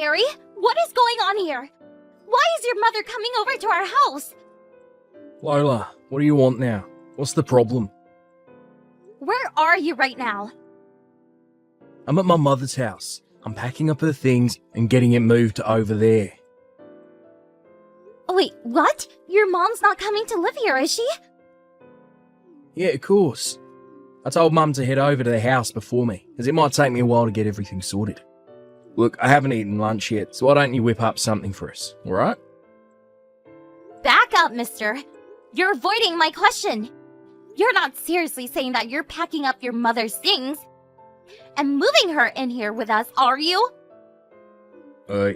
Larry? What is going on here? Why is your mother coming over to our house? Lola, what do you want now? What's the problem? Where are you right now? I'm at my mother's house. I'm packing up her things and getting it moved to over there. Wait, what? Your mom's not coming to live here, is she? Yeah, of course. I told Mum to head over to the house before me, as it might take me a while to get everything sorted. Look, I haven't eaten lunch yet, so why don't you whip up something for us, alright? Back up, mister. You're avoiding my question. You're not seriously saying that you're packing up your mother's things and moving her in here with us, are you?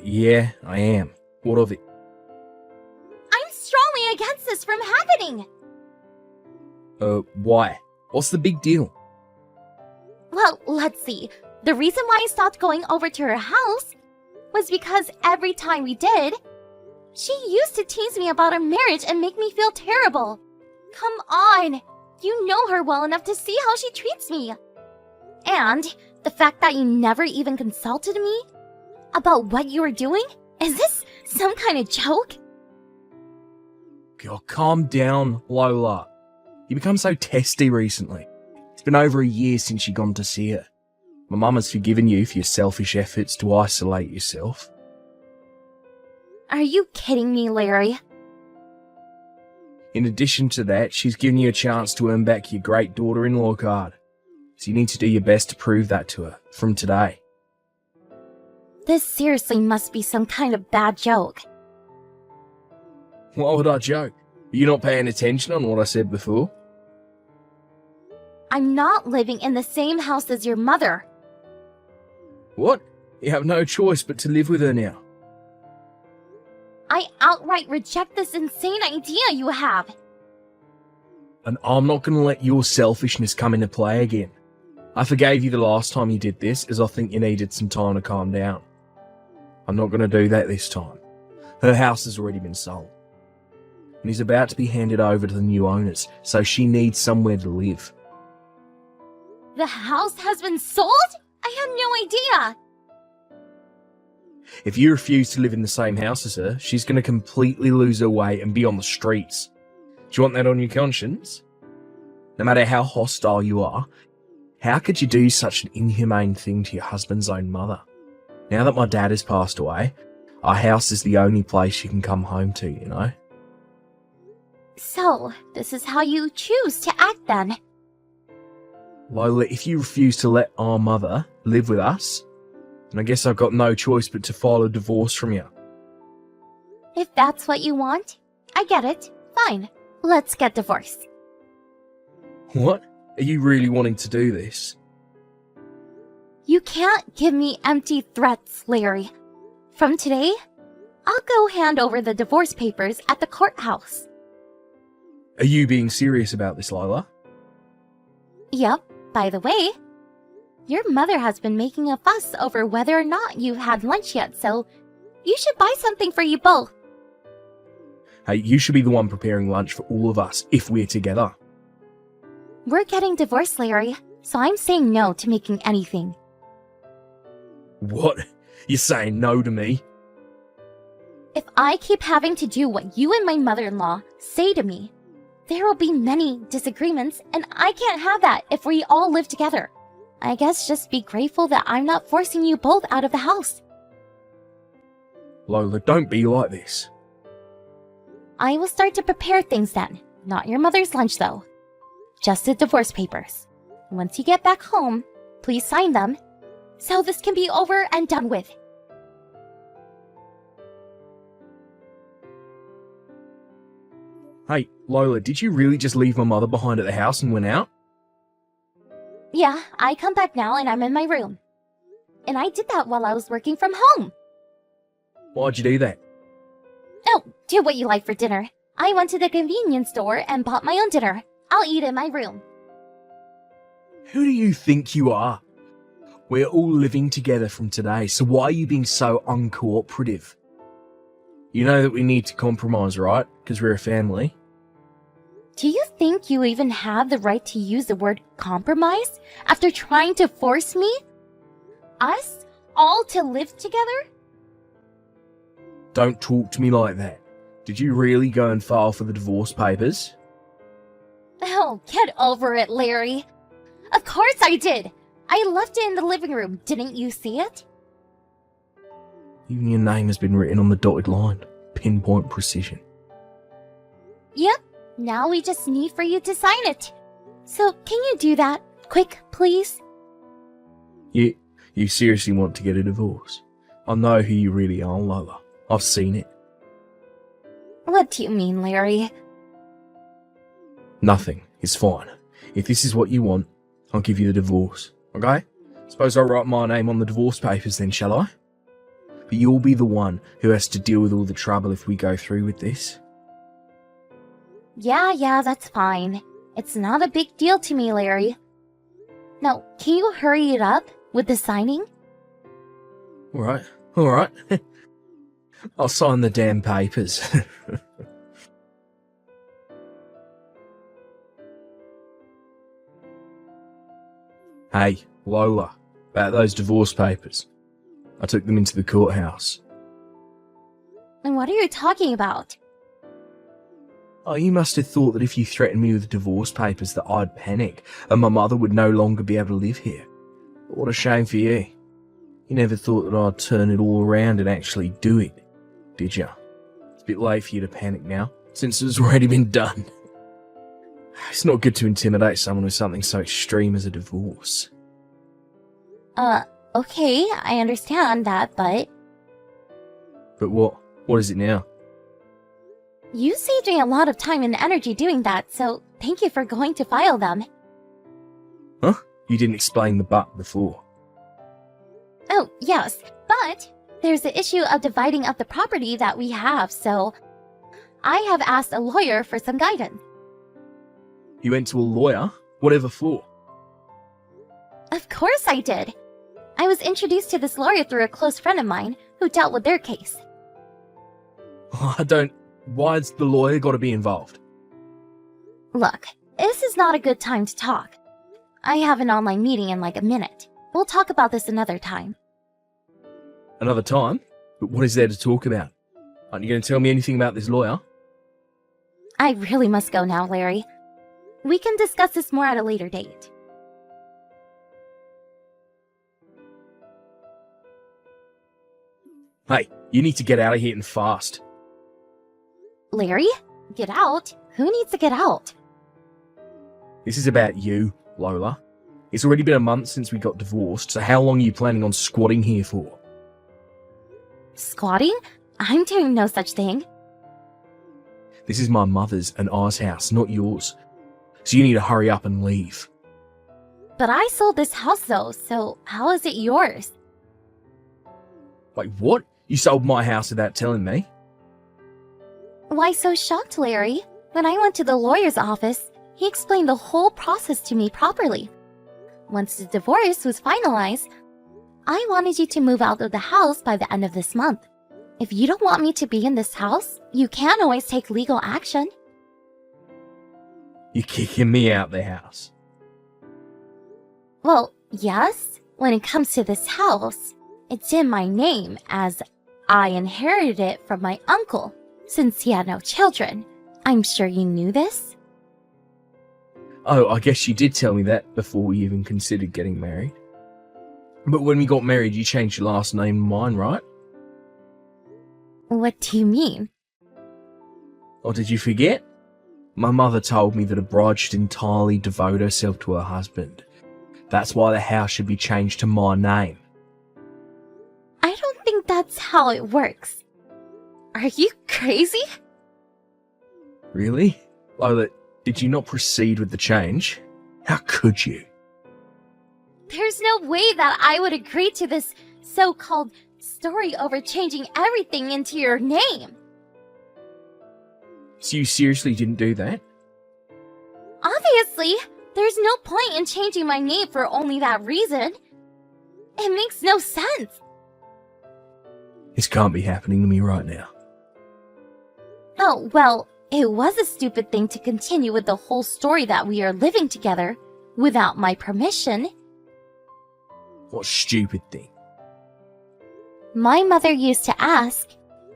Yeah, I am. What of it? I'm strongly against this from happening. Why? What's the big deal? Well, let's see. The reason why I stopped going over to her house was because every time we did, she used to tease me about our marriage and make me feel terrible. Come on. You know her well enough to see how she treats me. And the fact that you never even consulted me about what you were doing? Is this some kind of joke? God, calm down, Lola. You become so testy recently. It's been over a year since you've gone to see her. My mum has forgiven you for your selfish efforts to isolate yourself. Are you kidding me, Larry? In addition to that, she's given you a chance to earn back your great daughter-in-law card. So you need to do your best to prove that to her, from today. This seriously must be some kind of bad joke. Why would I joke? Are you not paying attention on what I said before? I'm not living in the same house as your mother. What? You have no choice but to live with her now. I outright reject this insane idea you have. And I'm not going to let your selfishness come into play again. I forgave you the last time you did this, as I think you needed some time to calm down. I'm not going to do that this time. Her house has already been sold. And is about to be handed over to the new owners, so she needs somewhere to live. The house has been sold? I had no idea. If you refuse to live in the same house as her, she's going to completely lose her way and be on the streets. Do you want that on your conscience? No matter how hostile you are, how could you do such an inhumane thing to your husband's own mother? Now that my dad has passed away, our house is the only place you can come home to, you know? So, this is how you choose to act then? Lola, if you refuse to let our mother live with us, then I guess I've got no choice but to file a divorce from you. If that's what you want, I get it. Fine. Let's get divorced. What? Are you really wanting to do this? You can't give me empty threats, Larry. From today, I'll go hand over the divorce papers at the courthouse. Are you being serious about this, Lola? Yep. By the way, your mother has been making a fuss over whether or not you've had lunch yet, so you should buy something for you both. Hey, you should be the one preparing lunch for all of us if we're together. We're getting divorced, Larry, so I'm saying no to making anything. What? You're saying no to me? If I keep having to do what you and my mother-in-law say to me, there will be many disagreements, and I can't have that if we all live together. I guess just be grateful that I'm not forcing you both out of the house. Lola, don't be like this. I will start to prepare things then. Not your mother's lunch, though. Just the divorce papers. Once you get back home, please sign them, so this can be over and done with. Hey, Lola, did you really just leave my mother behind at the house and went out? Yeah, I come back now and I'm in my room. And I did that while I was working from home. Why'd you do that? Oh, do what you like for dinner. I went to the convenience store and bought my own dinner. I'll eat in my room. Who do you think you are? We're all living together from today, so why are you being so uncooperative? You know that we need to compromise, right? Because we're a family. Do you think you even have the right to use the word compromise after trying to force me? Us all to live together? Don't talk to me like that. Did you really go and file for the divorce papers? Oh, get over it, Larry. Of course I did. I left it in the living room. Didn't you see it? Even your name has been written on the dotted line. Pinpoint precision. Yep. Now we just need for you to sign it. So, can you do that? Quick, please? You seriously want to get a divorce? I know who you really are, Lola. I've seen it. What do you mean, Larry? Nothing. It's fine. If this is what you want, I'll give you the divorce. Okay? Suppose I'll write my name on the divorce papers then, shall I? But you'll be the one who has to deal with all the trouble if we go through with this. Yeah, that's fine. It's not a big deal to me, Larry. Now, can you hurry it up with the signing? Alright. I'll sign the damn papers. Hey, Lola, about those divorce papers. I took them into the courthouse. And what are you talking about? Oh, you must have thought that if you threatened me with divorce papers that I'd panic and my mother would no longer be able to live here. What a shame for you. You never thought that I'd turn it all around and actually do it, did you? It's a bit late for you to panic now, since it's already been done. It's not good to intimidate someone with something so extreme as a divorce. Okay, I understand that, but... But what? What is it now? You saved me a lot of time and energy doing that, so thank you for going to file them. Huh? You didn't explain the but before. Oh, yes, but there's the issue of dividing up the property that we have, so I have asked a lawyer for some guidance. You went to a lawyer? Whatever for? Of course I did. I was introduced to this lawyer through a close friend of mine who dealt with their case. Why's the lawyer got to be involved? Look, this is not a good time to talk. I have an online meeting in like a minute. We'll talk about this another time. Another time? But what is there to talk about? Aren't you going to tell me anything about this lawyer? I really must go now, Larry. We can discuss this more at a later date. Hey, you need to get out of here and fast. Larry? Get out? Who needs to get out? This is about you, Lola. It's already been a month since we got divorced, so how long are you planning on squatting here for? Squatting? I'm doing no such thing. This is my mother's and I's house, not yours. So you need to hurry up and leave. But I sold this house though, so how is it yours? Wait, what? You sold my house without telling me? Why so shocked, Larry? When I went to the lawyer's office, he explained the whole process to me properly. Once the divorce was finalized, I wanted you to move out of the house by the end of this month. If you don't want me to be in this house, you can always take legal action. You're kicking me out the house. Well, yes, when it comes to this house, it's in my name as I inherited it from my uncle since he had no children. I'm sure you knew this. Oh, I guess you did tell me that before we even considered getting married. But when we got married, you changed your last name to mine, right? What do you mean? Or did you forget? My mother told me that a bride should entirely devote herself to her husband. That's why the house should be changed to my name. I don't think that's how it works. Are you crazy? Really? Lola, did you not proceed with the change? How could you? There's no way that I would agree to this so-called story over changing everything into your name. So you seriously didn't do that? Obviously, there's no point in changing my name for only that reason. It makes no sense. This can't be happening to me right now. Oh, well, it was a stupid thing to continue with the whole story that we are living together without my permission. What stupid thing? My mother used to ask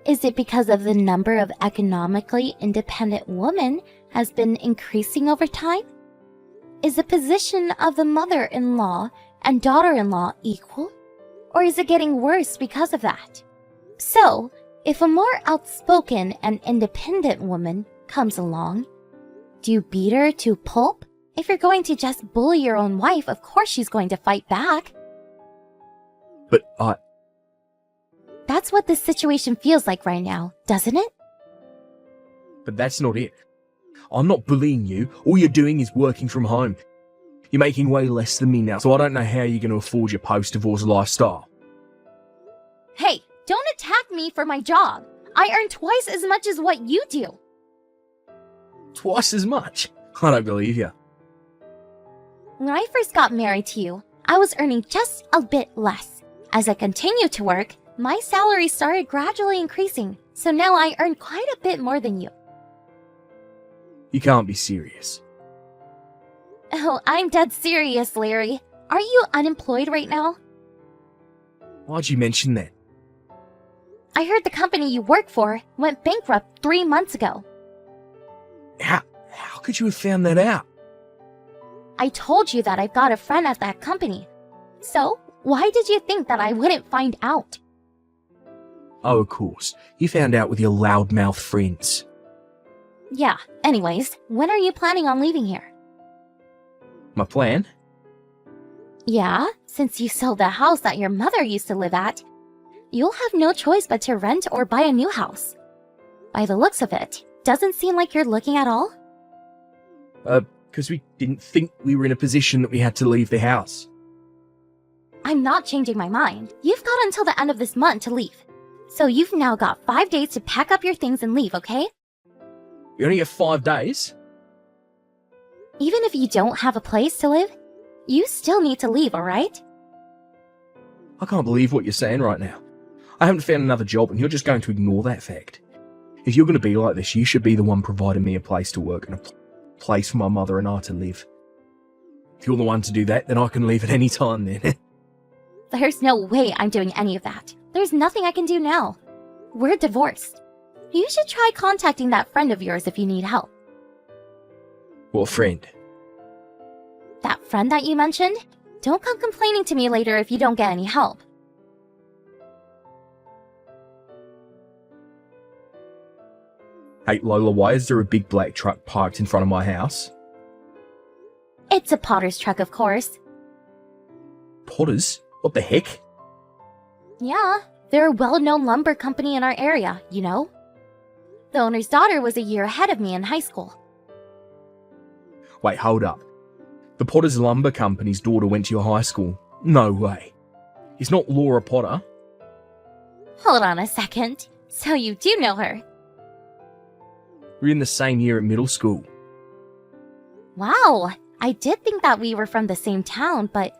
Is it because of the number of economically independent women has been increasing over time? Is the position of the mother-in-law and daughter-in-law equal? Or is it getting worse because of that? So, if a more outspoken and independent woman comes along, do you beat her to pulp? If you're going to just bully your own wife, of course she's going to fight back. But That's what this situation feels like right now, doesn't it? But that's not it. I'm not bullying you. All you're doing is working from home. You're making way less than me now, so I don't know how you're going to afford your post-divorce lifestyle. Hey, don't attack me for my job. I earn twice as much as what you do. Twice as much? I don't believe you. When I first got married to you, I was earning just a bit less. As I continued to work, my salary started gradually increasing, so now I earn quite a bit more than you. You can't be serious. Oh, I'm dead serious, Larry. Are you unemployed right now? Why'd you mention that? I heard the company you work for went bankrupt 3 months ago. How could you have found that out? I told you that I've got a friend at that company. So, why did you think that I wouldn't find out? Oh, of course. You found out with your loudmouth friends. Yeah, anyways, when are you planning on leaving here? My plan? Yeah, since you sold the house that your mother used to live at, you'll have no choice but to rent or buy a new house. By the looks of it, doesn't seem like you're looking at all. Because we didn't think we were in a position that we had to leave the house. I'm not changing my mind. You've got until the end of this month to leave. So you've now got 5 days to pack up your things and leave, okay? You only have 5 days? Even if you don't have a place to live, you still need to leave, alright? I can't believe what you're saying right now. I haven't found another job and you're just going to ignore that fact. If you're going to be like this, you should be the one providing me a place to work and a place for my mother and I to live. If you're the one to do that, then I can leave at any time then. There's no way I'm doing any of that. There's nothing I can do now. We're divorced. You should try contacting that friend of yours if you need help. What friend? That friend that you mentioned? Don't come complaining to me later if you don't get any help. Hey Lola, why is there a big black truck parked in front of my house? It's a Potter's truck, of course. Potters? What the heck? Yeah, they're a well-known lumber company in our area, you know? The owner's daughter was a year ahead of me in high school. Wait, hold up. The Potter's Lumber Company's daughter went to your high school? No way. It's not Laura Potter. Hold on a second. So you do know her? We're in the same year at middle school. Wow, I did think that we were from the same town, but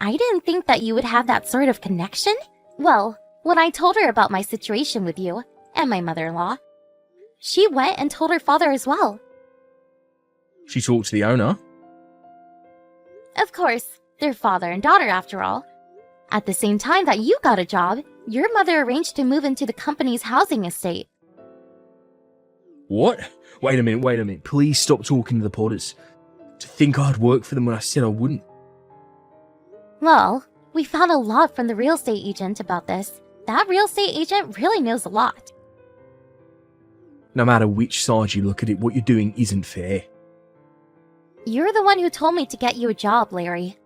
I didn't think that you would have that sort of connection. Well, when I told her about my situation with you and my mother-in-law, she went and told her father as well. She talked to the owner. Of course, they're father and daughter after all. At the same time that you got a job, your mother arranged to move into the company's housing estate. What? Wait a minute. Please stop talking to the Potters. To think I'd work for them when I said I wouldn't. Well, we found a lot from the real estate agent about this. That real estate agent really knows a lot. No matter which side you look at it, what you're doing isn't fair. You're the one who told me to get you a job, Larry.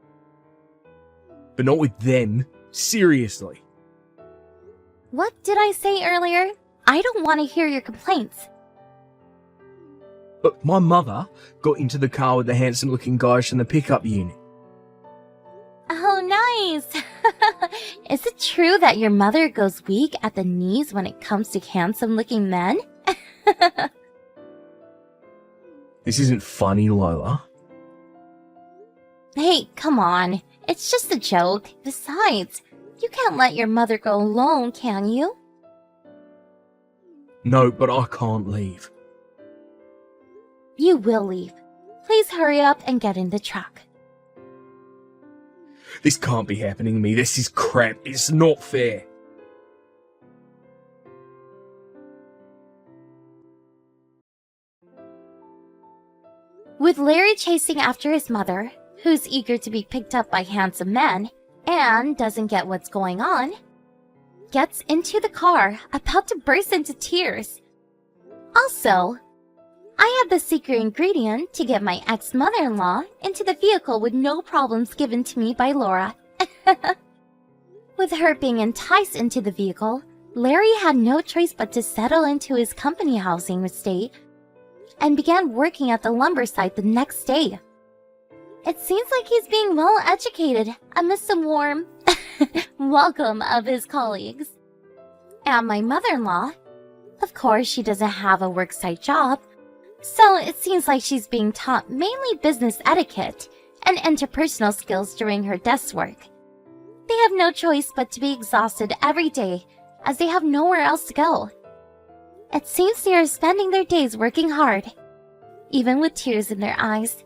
But not with them. Seriously. What did I say earlier? I don't want to hear your complaints. But my mother got into the car with the handsome-looking guys from the pickup unit. Oh, nice! Is it true that your mother goes weak at the knees when it comes to handsome-looking men? This isn't funny, Lola. Hey, come on. It's just a joke. Besides, you can't let your mother go alone, can you? No, but I can't leave. You will leave. Please hurry up and get in the truck. This can't be happening to me. This is crap. It's not fair. With Larry chasing after his mother, who's eager to be picked up by handsome men, and doesn't get what's going on, gets into the car, about to burst into tears. Also, I had the secret ingredient to get my ex-mother-in-law into the vehicle with no problems given to me by Laura. With her being enticed into the vehicle, Larry had no choice but to settle into his company housing estate and began working at the lumber site the next day. It seems like he's being well educated amidst the warm welcome of his colleagues. And my mother-in-law, of course, she doesn't have a worksite job, so it seems like she's being taught mainly business etiquette and interpersonal skills during her desk work. They have no choice but to be exhausted every day as they have nowhere else to go. It seems they are spending their days working hard, even with tears in their eyes.